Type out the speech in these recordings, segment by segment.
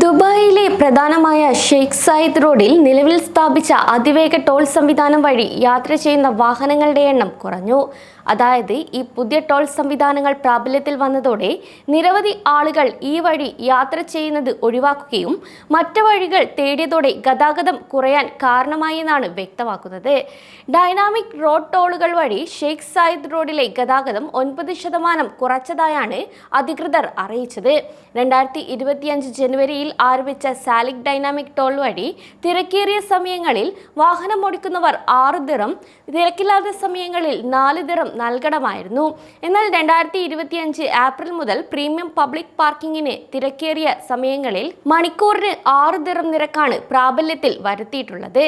ദുബായിലെ പ്രധാനമായ Sheikh Zayed റോഡിൽ നിലവിൽ സ്ഥാപിച്ച അതിവേഗ ടോൾ സംവിധാനം വഴി യാത്ര ചെയ്യുന്ന വാഹനങ്ങളുടെ എണ്ണം കുറഞ്ഞു. അതായത് ഈ പുതിയ ടോൾ സംവിധാനങ്ങൾ പ്രാബല്യത്തിൽ വന്നതോടെ നിരവധി ആളുകൾ ഈ വഴി യാത്ര ചെയ്യുന്നത് ഒഴിവാക്കുകയും മറ്റ് വഴികൾ തേടിയതോടെ ഗതാഗതം കുറയാൻ കാരണമായി എന്നാണ് വ്യക്തമാക്കുന്നത്. ഡൈനാമിക് റോഡ് ടോളുകൾ വഴി ഷെയ്ഖ് സായിദ് റോഡിലെ ഗതാഗതം 9% കുറച്ചതായാണ് അധികൃതർ അറിയിച്ചത്. 2025 ജനുവരിയിൽ ആരംഭിച്ച സാലിക് ഡൈനാമിക് ടോൾ വഴി തിരക്കേറിയ സമയങ്ങളിൽ വാഹനം ഓടിക്കുന്നവർ 6 ദിറം, തിരക്കില്ലാത്ത സമയങ്ങളിൽ 4 ദിറം നൽകണമായിരുന്നു. എന്നാൽ 2025 ഏപ്രിൽ മുതൽ പ്രീമിയം പബ്ലിക് പാർക്കിങ്ങിന് തിരക്കേറിയ സമയങ്ങളിൽ മണിക്കൂറിന് 6 ദിറം നിരക്കാണ് പ്രാബല്യത്തിൽ വരുത്തിയിട്ടുള്ളത്.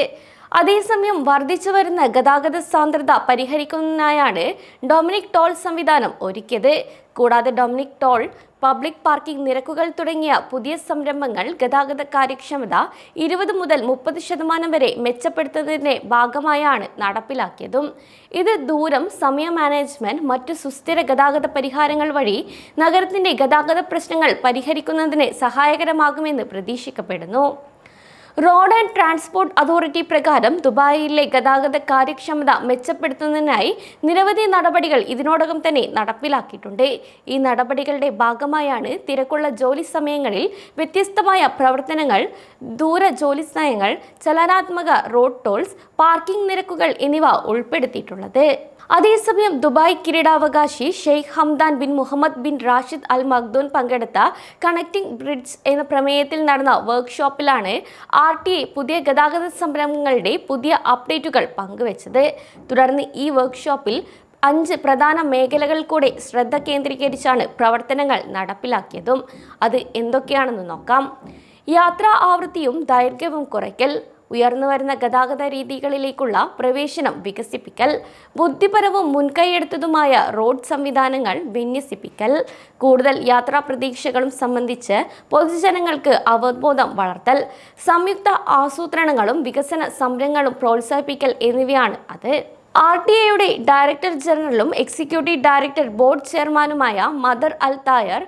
അതേസമയം വർദ്ധിച്ചു വരുന്ന ഗതാഗത സാന്ദ്രത പരിഹരിക്കുന്നതിനായാണ് ഡൊമിനിക് ടോൾ സംവിധാനം ഒരുക്കിയത്. കൂടാതെ ഡൊമിനിക് ടോൾ, പബ്ലിക് പാർക്കിംഗ് നിരക്കുകൾ തുടങ്ങിയ പുതിയ സംരംഭങ്ങൾ ഗതാഗത കാര്യക്ഷമത 20 മുതൽ 30% വരെ മെച്ചപ്പെടുത്തുന്നതിന്റെ ഭാഗമായാണ് നടപ്പിലാക്കിയതും. ഇത് ദൂരം, സമയ മാനേജ്മെന്റ്, മറ്റു സുസ്ഥിര ഗതാഗത പരിഹാരങ്ങൾ വഴി നഗരത്തിന്റെ ഗതാഗത പ്രശ്നങ്ങൾ പരിഹരിക്കുന്നതിന് സഹായകരമാകുമെന്ന് പ്രതീക്ഷിക്കപ്പെടുന്നു. റോഡ് ആൻഡ് ട്രാൻസ്പോർട്ട് അതോറിറ്റി പ്രകാരം ദുബായിലെ ഗതാഗത കാര്യക്ഷമത മെച്ചപ്പെടുത്തുന്നതിനായി നിരവധി നടപടികൾ ഇതിനോടകം തന്നെ നടപ്പിലാക്കിയിട്ടുണ്ട്. ഈ നടപടികളുടെ ഭാഗമായാണ് തിരക്കുള്ള ജോലി സമയങ്ങളിൽ വ്യത്യസ്തമായ പ്രവർത്തനങ്ങൾ, ദൂര ജോലി നയങ്ങൾ, ചലനാത്മക റോഡ് ടോൾസ്, പാർക്കിംഗ് നിരക്കുകൾ എന്നിവ ഉൾപ്പെടുത്തിയിട്ടുള്ളത്. അതേസമയം ദുബായ് കിരീടാവകാശി Sheikh Hamdan bin Mohammed bin Rashid Al Maktoum പങ്കെടുത്ത കണക്റ്റിംഗ് ബ്രിഡ്ജ് എന്ന പ്രമേയത്തിൽ നടന്ന വർക്ക്ഷോപ്പിലാണ് RTA പുതിയ ഗതാഗത സംരംഭങ്ങളുടെ പുതിയ അപ്ഡേറ്റുകൾ പങ്കുവച്ചത്. തുടർന്ന് ഈ വർക്ക്ഷോപ്പിൽ 5 പ്രധാന മേഖലകൾ കൂടെ ശ്രദ്ധ കേന്ദ്രീകരിച്ചാണ് പ്രവർത്തനങ്ങൾ നടപ്പിലാക്കിയതും. അത് എന്തൊക്കെയാണെന്ന് നോക്കാം. യാത്രാ ആവൃത്തിയും ദൈർഘ്യവും കുറയ്ക്കൽ, ഉയർന്നുവരുന്ന ഗതാഗത രീതികളിലേക്കുള്ള പ്രവേശനം വികസിപ്പിക്കൽ, ബുദ്ധിപരവും മുൻകൈയെടുത്തതുമായ റോഡ് സംവിധാനങ്ങൾ വിന്യസിപ്പിക്കൽ, കൂടുതൽ യാത്രാ പ്രതീക്ഷകളും സംബന്ധിച്ച് പൊതുജനങ്ങൾക്ക് അവബോധം വളർത്തൽ, സംയുക്ത ആസൂത്രണങ്ങളും വികസന സംരംഭങ്ങളും പ്രോത്സാഹിപ്പിക്കൽ എന്നിവയാണ് അത്. RTA ഡയറക്ടർ ജനറലും എക്സിക്യൂട്ടീവ് ഡയറക്ടർ ബോർഡ് ചെയർമാനുമായ മദർ അൽ തായർ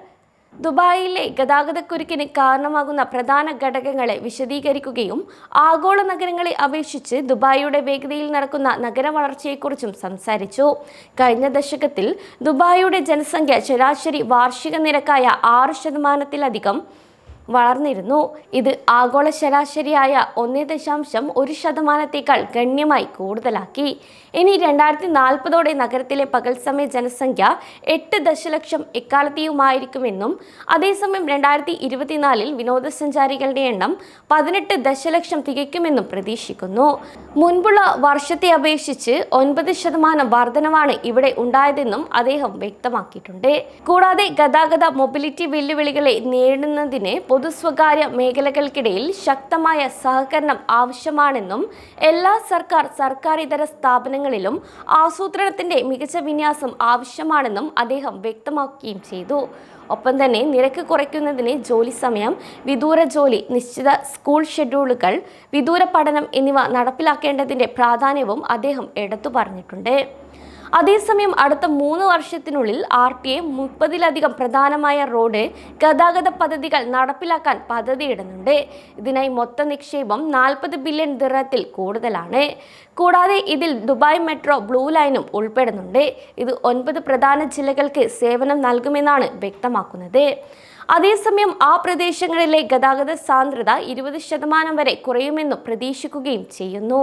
ദുബായിലെ ഗതാഗതക്കുരുക്കിന് കാരണമാകുന്ന പ്രധാന ഘടകങ്ങളെ വിശദീകരിക്കുകയും ആഗോള നഗരങ്ങളെ അപേക്ഷിച്ച് ദുബായിയുടെ വേഗതയിൽ നടക്കുന്ന നഗര വളർച്ചയെക്കുറിച്ചും സംസാരിച്ചു. കഴിഞ്ഞ ദശകത്തിൽ ദുബായിയുടെ ജനസംഖ്യ ശരാശരി വാർഷിക നിരക്കായ 6%-ലധികം വളർന്നിരുന്നു. ഇത് ആഗോള ശരാശരിയായ 1.1% ഗണ്യമായി കൂടുതലാക്കി. ഇനി 2040 നഗരത്തിലെ പകൽ സമയ ജനസംഖ്യ 8 ദശലക്ഷം എക്കാലത്തെയുമായിരിക്കുമെന്നും അതേസമയം 2024 വിനോദസഞ്ചാരികളുടെ എണ്ണം 18 ദശലക്ഷം തികയ്ക്കുമെന്നും പ്രതീക്ഷിക്കുന്നു. മുൻപുള്ള വർഷത്തെ അപേക്ഷിച്ച് 9% വർധനവാണ് ഇവിടെ ഉണ്ടായതെന്നും അദ്ദേഹം വ്യക്തമാക്കിയിട്ടുണ്ട്. കൂടാതെ ഗതാഗത മൊബിലിറ്റി വെല്ലുവിളികളെ നേരിടുന്നതിന് പൊതു-സ്വകാര്യ മേഖലകൾക്കിടയിൽ ശക്തമായ സഹകരണം ആവശ്യമാണെന്നും എല്ലാ സർക്കാരിതര സ്ഥാപനങ്ങളിലും ആസൂത്രണത്തിന്റെ മികച്ച വിന്യാസം ആവശ്യമാണെന്നും അദ്ദേഹം വ്യക്തമാക്കുകയും ചെയ്തു. ഒപ്പം തന്നെ നിരക്ക് കുറയ്ക്കുന്നതിന് ജോലി സമയം, വിദൂര ജോലി, നിശ്ചിത സ്കൂൾ ഷെഡ്യൂളുകൾ, വിദൂര പഠനം എന്നിവ നടപ്പിലാക്കേണ്ടതിന്റെ പ്രാധാന്യവും അദ്ദേഹം എടുത്തു പറഞ്ഞിട്ടുണ്ട്. അതേസമയം അടുത്ത 3 വർഷത്തിനുള്ളിൽ RTA 30-ലധികം പ്രധാനമായ റോഡ് ഗതാഗത പദ്ധതികൾ നടപ്പിലാക്കാൻ പദ്ധതിയിടുന്നുണ്ട്. ഇതിനായി മൊത്ത നിക്ഷേപം 40 ബില്യൺ ദിർഹത്തിൽ കൂടുതലാണ്. കൂടാതെ ഇതിൽ ദുബായ് മെട്രോ ബ്ലൂ ലൈനും ഉൾപ്പെടുന്നുണ്ട്. ഇത് 9 പ്രധാന ജില്ലകൾക്ക് സേവനം നൽകുമെന്നാണ് വ്യക്തമാക്കുന്നത്. അതേസമയം ആ പ്രദേശങ്ങളിലെ ഗതാഗത സാന്ദ്രത 20% വരെ കുറയുമെന്ന് പ്രതീക്ഷിക്കുകയും ചെയ്യുന്നു.